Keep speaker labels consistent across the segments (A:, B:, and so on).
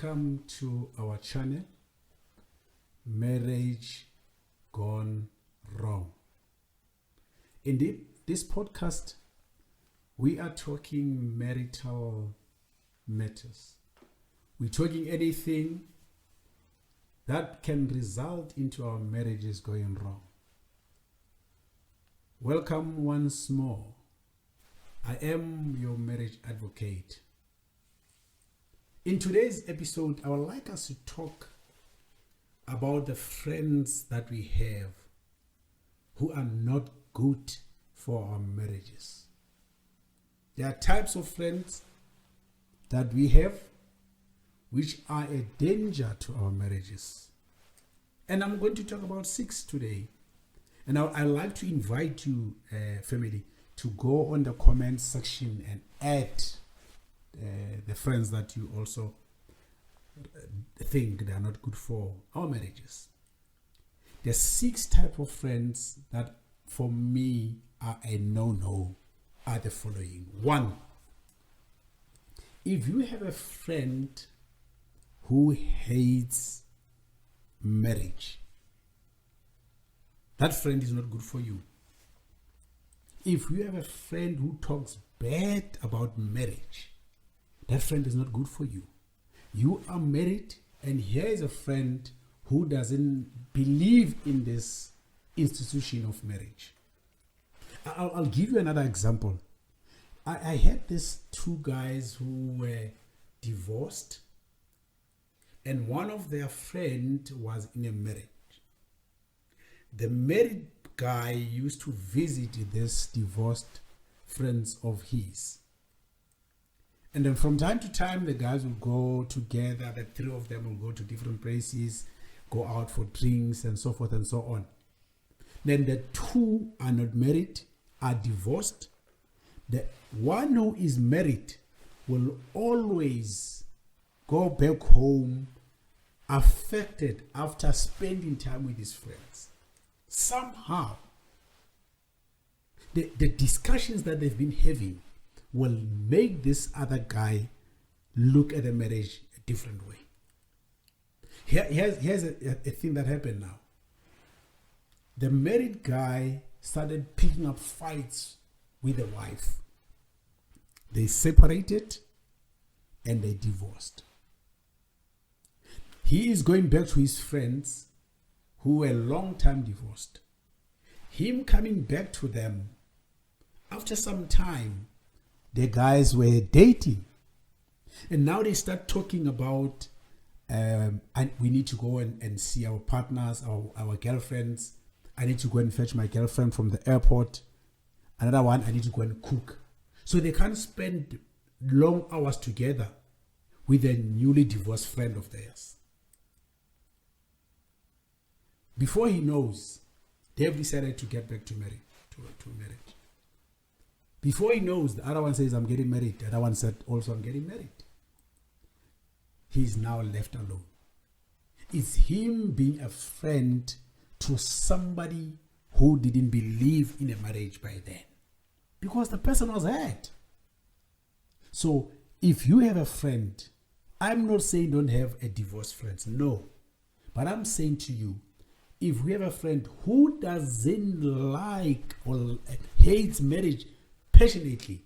A: Welcome to our channel, Marriage Gone Wrong. In this podcast, we are talking marital matters. We're talking anything that can result into our marriages going wrong. Welcome once more. I am your marriage advocate. In today's episode, I would like us to talk about the friends that we have who are not good for our marriages. There are types of friends that we have which are a danger to our marriages. And I'm going to talk about 6 today. And I'd like to invite you, family, to go on the comment section and add the friends that you also think they are not good for our marriages. There's 6 types of friends that for me are a no-no, are the following. 1, if you have a friend who hates marriage, that friend is not good for you. If you have a friend who talks bad about marriage, that friend is not good for you. You are married, and here is a friend who doesn't believe in this institution of marriage. I'll give you another example. I had these 2 guys who were divorced, and one of their friends was in a marriage. The married guy used to visit this divorced friends of his. And then from time to time, the guys will go together. The 3 of them will go to different places, go out for drinks and so forth and so on. Then the 2 are not married, are divorced. The one who is married will always go back home affected after spending time with his friends. Somehow, the discussions that they've been having will make this other guy look at the marriage a different way. Here's a thing that happened now. The married guy started picking up fights with the wife. They separated and they divorced. He is going back to his friends who were long time divorced. Him coming back to them, after some time, the guys were dating. And now they start talking about, and we need to go and see our partners, our girlfriends. I need to go and fetch my girlfriend from the airport. Another one, I need to go and cook. So they can't spend long hours together with a newly divorced friend of theirs. Before he knows, they have decided to get back to marriage. Before he knows, the other one says, I'm getting married. The other one said, also, I'm getting married. He's now left alone. It's him being a friend to somebody who didn't believe in a marriage by then. Because the person was hurt. So, if you have a friend, I'm not saying don't have a divorced friend. No. But I'm saying to you, if we have a friend who doesn't like or hates marriage passionately,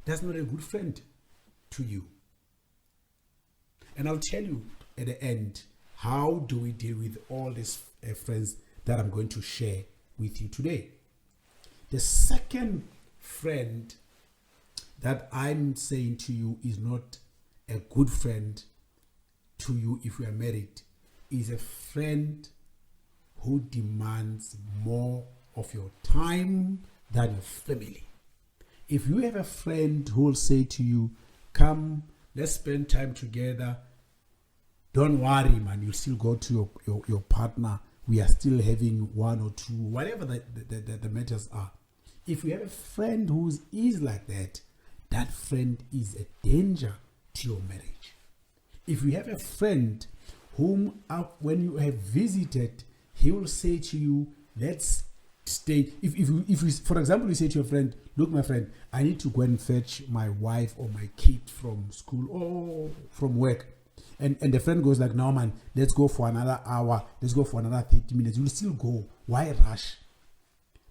A: that's not a good friend to you. And I'll tell you at the end, how do we deal with all these friends that I'm going to share with you today. The second friend that I'm saying to you is not a good friend to you if you are married, is a friend who demands more of your time than your family. If you have a friend who will say to you, come, let's spend time together, don't worry, man, you'll still go to your partner. We are still having 1 or 2, whatever the matters are. If you have a friend who is like that, that friend is a danger to your marriage. If you have a friend whom, when you have visited, he will say to you, let's stay. If you, for example, you say to your friend, look, my friend, I need to go and fetch my wife or my kid from school or from work. And the friend goes like, no man, let's go for another hour, let's go for another 30 minutes. You'll still go. Why rush?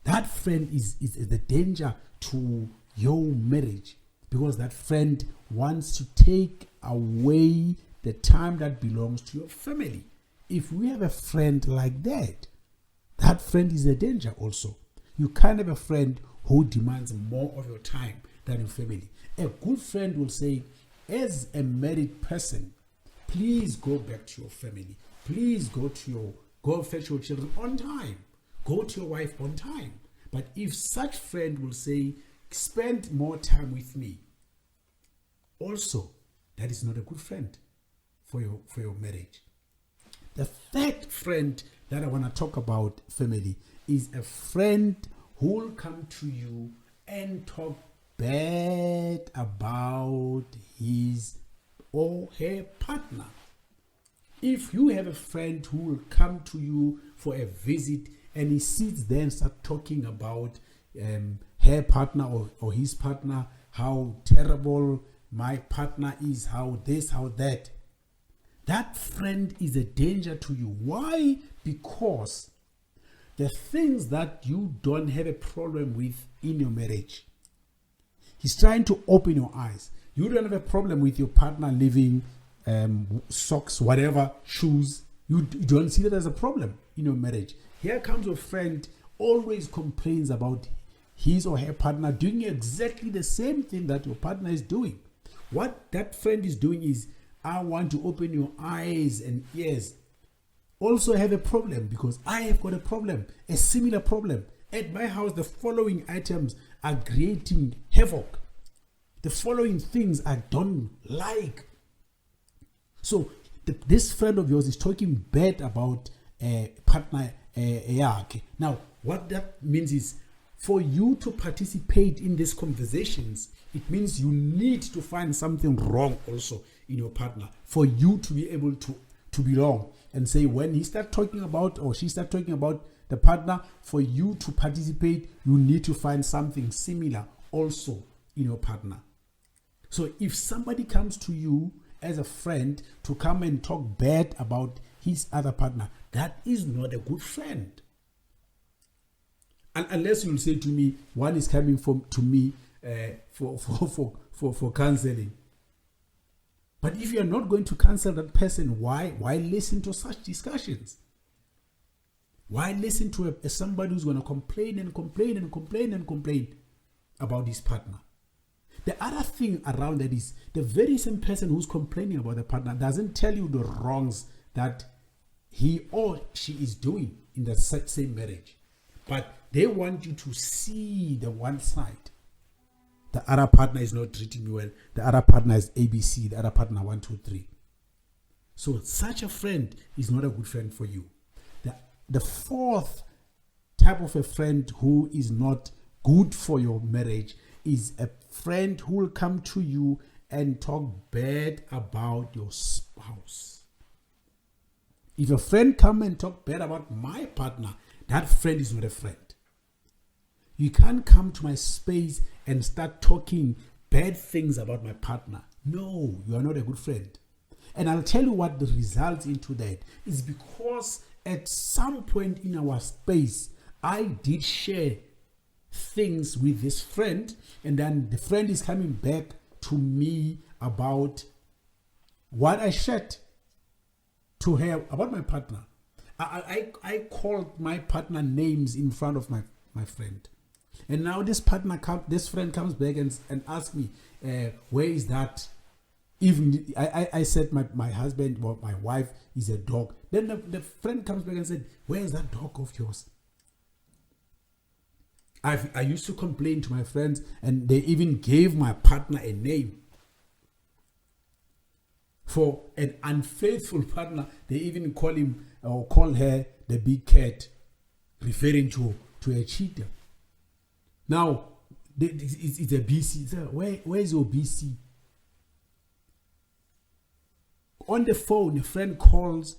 A: That friend is the danger to your marriage, because that friend wants to take away the time that belongs to your family. If we have a friend like that, that friend is a danger also. You can't have a friend who demands more of your time than your family. A good friend will say, as a married person, please go back to your family. Please go fetch your children on time. Go to your wife on time. But if such friend will say, spend more time with me, also, that is not a good friend for your marriage. The third friend that I want to talk about, family, is a friend who will come to you and talk bad about his or her partner. If you have a friend who will come to you for a visit and he sits there and starts talking about her partner or his partner, how terrible my partner is, how this, how that, that friend is a danger to you. Why? Because the things that you don't have a problem with in your marriage, he's trying to open your eyes. You don't have a problem with your partner leaving socks, whatever, shoes. You don't see that as a problem in your marriage. Here comes your friend, always complains about his or her partner doing exactly the same thing that your partner is doing. What that friend is doing is, I want to open your eyes and ears. Also have a problem, because I have got a problem, a similar problem. At my house, the following items are creating havoc. The following things I don't like. So this friend of yours is talking bad about a partner. Now, what that means is, for you to participate in these conversations, it means you need to find something wrong also in your partner for you to be able to belong and say, when he start talking about or she start talking about the partner, for you to participate, you need to find something similar also in your partner. So if somebody comes to you as a friend to come and talk bad about his other partner, that is not a good friend. And unless you will say to me, one is coming to me for counseling. But if you are not going to counsel that person, why listen to such discussions? Why listen to somebody who's going to complain about his partner? The other thing around that is, the very same person who's complaining about the partner doesn't tell you the wrongs that he or she is doing in the same marriage. But they want you to see the one side. The other partner is not treating me well. The other partner is ABC. The other partner 1, 2, 3. So such a friend is not a good friend for you. The fourth type of a friend who is not good for your marriage is a friend who will come to you and talk bad about your spouse. If a friend come and talk bad about my partner, that friend is not a friend. You can't come to my space and start talking bad things about my partner. No, you are not a good friend. And I'll tell you what the result into that is, because at some point in our space, I did share things with this friend, and then the friend is coming back to me about what I shared to her about my partner. I called my partner names in front of my friend. And now this friend comes back and asks me, where is that? Even I said my husband or my wife is a dog. Then the friend comes back and said, where is that dog of yours? I used to complain to my friends, and they even gave my partner a name. For an unfaithful partner, they even call him or call her the big cat, referring to a cheater. Now, it's a BC. Where is your BC? On the phone, a friend calls.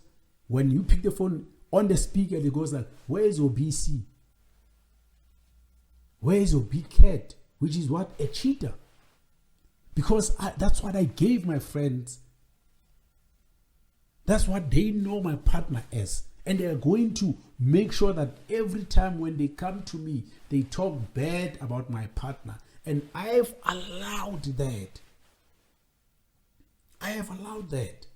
A: When you pick the phone, on the speaker, it goes like, where is your BC? Where is your big cat? Which is what? A cheater. Because that's what I gave my friends That's what they know my partner as. And they are going to make sure that every time when they come to me, they talk bad about my partner. And I've allowed that. I have allowed that.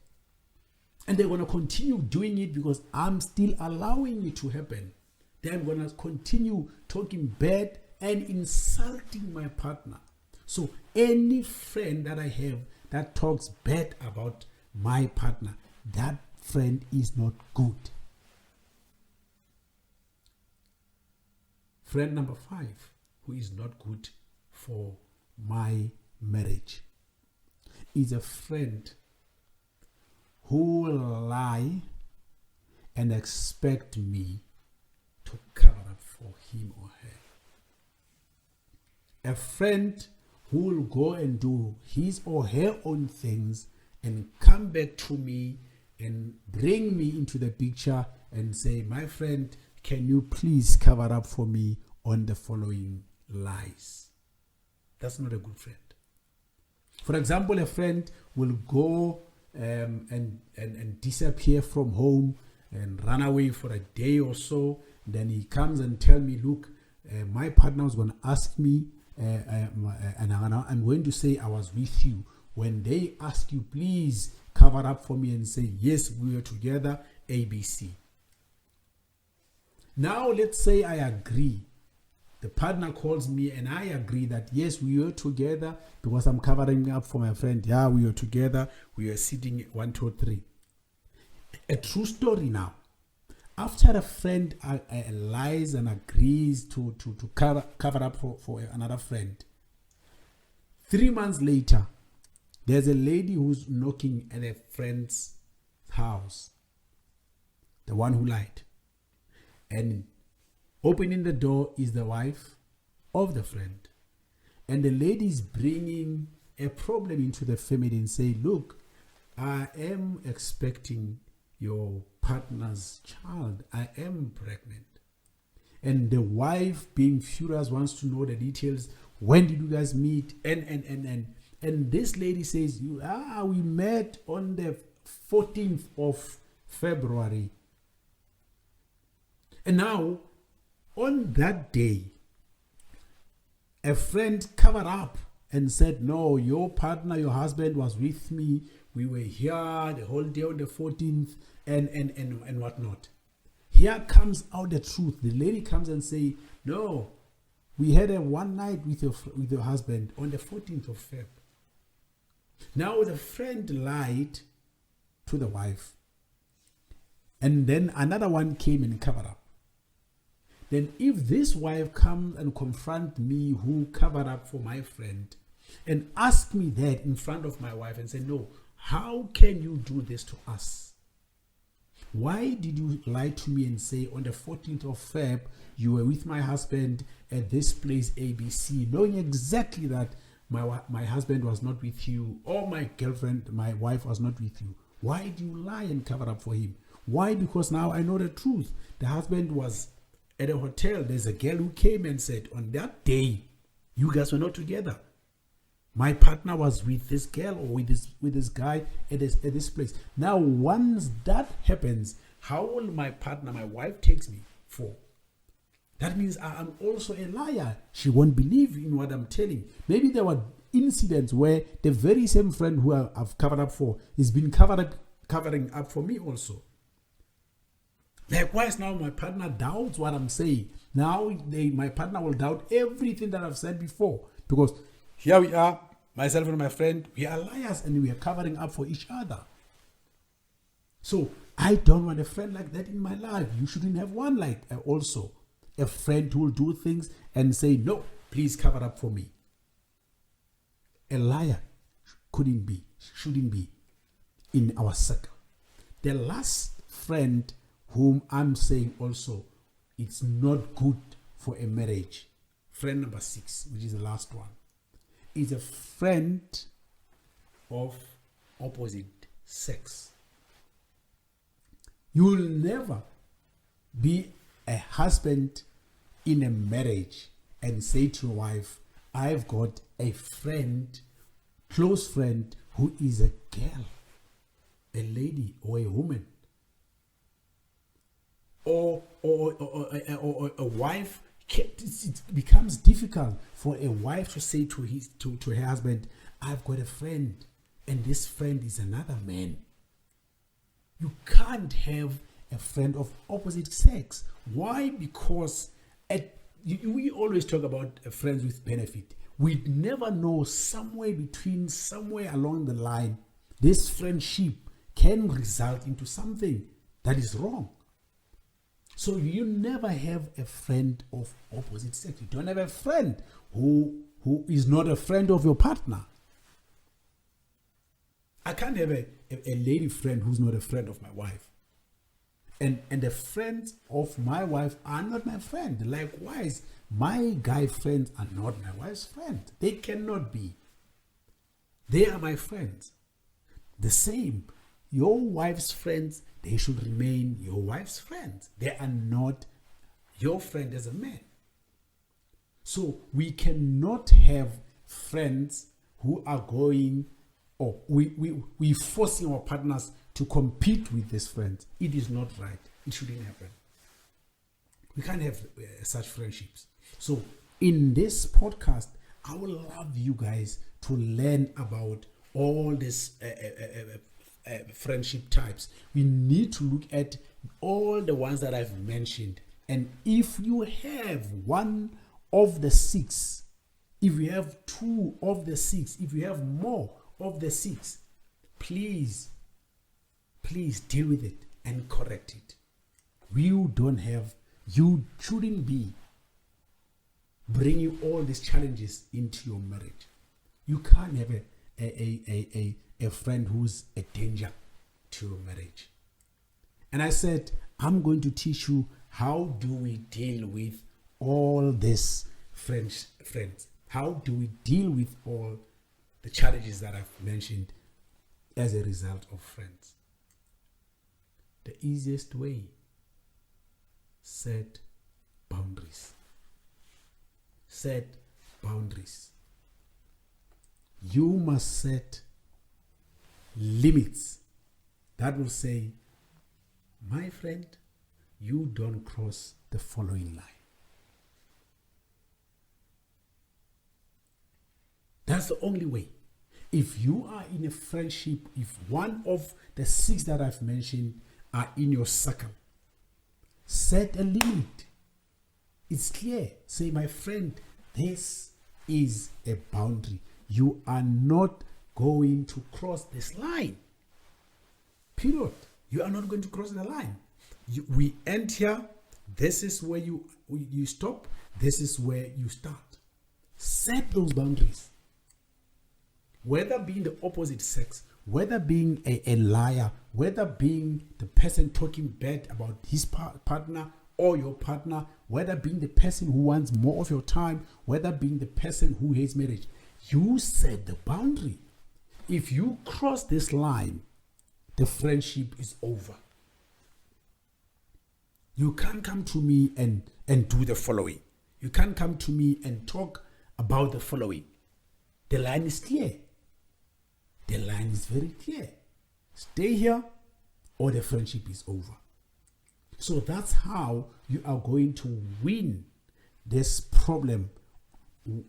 A: And they're going to continue doing it because I'm still allowing it to happen. They're going to continue talking bad and insulting my partner. So any friend that I have that talks bad about my partner, that friend is not good. Friend number 5, who is not good for my marriage, is a friend who will lie and expect me to cover up for him or her. A friend who will go and do his or her own things and come back to me and bring me into the picture and say, my friend, can you please cover up for me on the following lies? That's not a good friend. For example, a friend will go and disappear from home and run away for a day or so. Then he comes and tell me, look, my partner was going to ask me, and I'm going to say I was with you. When they ask you, please cover up for me and say, yes, we were together, ABC. Now, let's say I agree. The partner calls me and I agree that, yes, we were together because I'm covering up for my friend. Yeah, we were together. We were sitting 1, 2, 3. A true story now. After a friend lies and agrees to cover up for another friend, 3 months later, there's a lady who's knocking at a friend's house, the one who lied. And opening the door is the wife of the friend. And the lady is bringing a problem into the family and say, look, I am expecting your partner's child. I am pregnant. And the wife, being furious, wants to know the details. When did you guys meet? And this lady says, we met on the 14th of February. And now, on that day, a friend covered up and said, no, your partner, your husband was with me. We were here the whole day on the 14th and whatnot. Here comes out the truth. The lady comes and say, no, we had a one night with your husband on the 14th of Feb. Now the friend lied to the wife. And then another one came and covered up. Then if this wife comes and confront me who covered up for my friend and ask me that in front of my wife and say, no, how can you do this to us? Why did you lie to me and say on the 14th of Feb, you were with my husband at this place ABC, knowing exactly that my husband was not with you, or my girlfriend, my wife was not with you? Why do you lie and cover up for him? Why? Because now I know the truth. The husband was at a hotel. There's a girl who came and said, on that day, you guys were not together. My partner was with this girl or with this guy at this place. Now, once that happens, how will my partner, my wife, takes me for? That means I'm also a liar. She won't believe in what I'm telling. Maybe there were incidents where the very same friend who I've covered up for is been covering up for me also. Likewise, now my partner doubts what I'm saying. Now my partner will doubt everything that I've said before, because here we are, myself and my friend, we are liars and we are covering up for each other. So I don't want a friend like that in my life. You shouldn't have one like also. A friend who will do things and say, no, please cover up for me. A liar shouldn't be in our circle. The last friend whom I'm saying also, it's not good for a marriage. Friend number 6, which is the last one, is a friend of opposite sex. You will never be a husband in a marriage and say to your wife, I've got a friend, close friend, who is a girl. a lady or a woman or a wife, it becomes difficult for a wife to say to her husband, I've got a friend, and this friend is another man. You can't have a friend of opposite sex. Why? Because we always talk about friends with benefit. We never know, somewhere along the line, this friendship can result into something that is wrong. So you never have a friend of opposite sex. You don't have a friend who is not a friend of your partner. I can't have a lady friend who's not a friend of my wife. And the friends of my wife are not my friend. Likewise, my guy friends are not my wife's friend. They cannot be. They are my friends. The same. Your wife's friends, they should remain your wife's friends. They are not your friend as a man. So we cannot have friends who are going, or we forcing our partners to compete with these friends. It is not right. It shouldn't happen. We can't have such friendships. So in this podcast, I would love you guys to learn about all these friendship types. We need to look at all the ones that I've mentioned. And if you have one of the 6, if you have 2 of the 6, if you have more of the 6, please deal with it and correct it. You shouldn't be bringing all these challenges into your marriage. You can't have a friend who's a danger to your marriage. And I said, I'm going to teach you how do we deal with all these friends. How do we deal with all the challenges that I've mentioned as a result of friends? The easiest way, set boundaries. Set boundaries. You must set limits that will say, my friend, you don't cross the following line. That's the only way. If you are in a friendship, if one of the 6 that I've mentioned are in your circle, set a limit. It's clear. Say, my friend, this is a boundary. You are not going to cross this line. Period. You are not going to cross the line. We end here. This is where you stop. This is where you start. Set those boundaries. Whether being the opposite sex, whether being a liar, whether being the person talking bad about his partner or your partner, whether being the person who wants more of your time, whether being the person who hates marriage, you set the boundary. If you cross this line, the friendship is over. You can't come to me and do the following. You can't come to me and talk about the following. The line is clear. The line is very clear. Stay here or the friendship is over. So that's how you are going to win this problem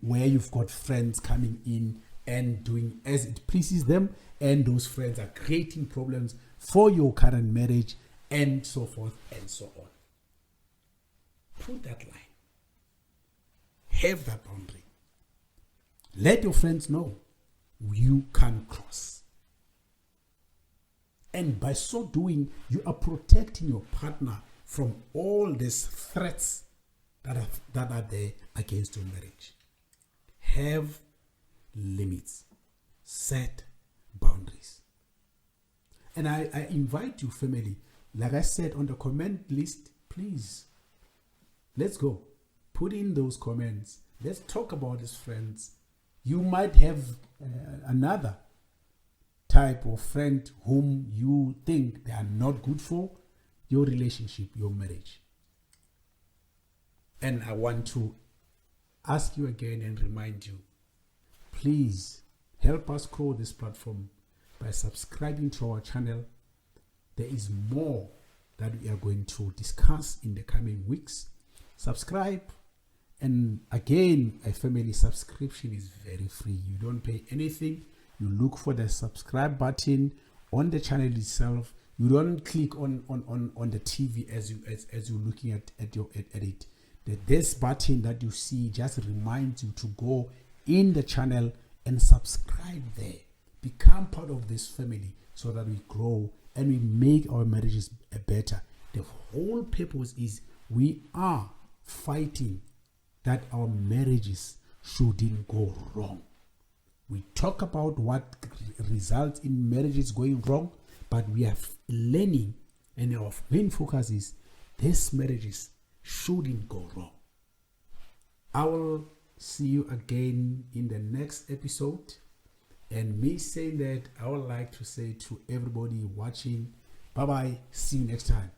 A: where you've got friends coming in and doing as it pleases them, and those friends are creating problems for your current marriage, and so forth and so on. Put that line. Have that boundary. Let your friends know you can't cross. And by so doing, you are protecting your partner from all these threats that are there against your marriage. Have limits. Set boundaries. And I invite you, family, like I said on the comment list, please, let's go. Put in those comments. Let's talk about these friends. You might have another type of friend whom you think they are not good for your relationship, your marriage. And I want to ask you again and remind you, please help us grow this platform by subscribing to our channel there is more that we are going to discuss in the coming weeks. Subscribe. And again, a family subscription is very free. You don't pay anything. You look for the subscribe button on the channel itself. You don't click on the TV as you're looking at it. This button that you see just reminds you to go in the channel and subscribe there. Become part of this family so that we grow and we make our marriages better. The whole purpose is we are fighting that our marriages shouldn't go wrong. We talk about what results in marriages going wrong, but we are learning, and our main focus is these marriages shouldn't go wrong. I will see you again in the next episode. And me saying that, I would like to say to everybody watching, bye-bye, see you next time.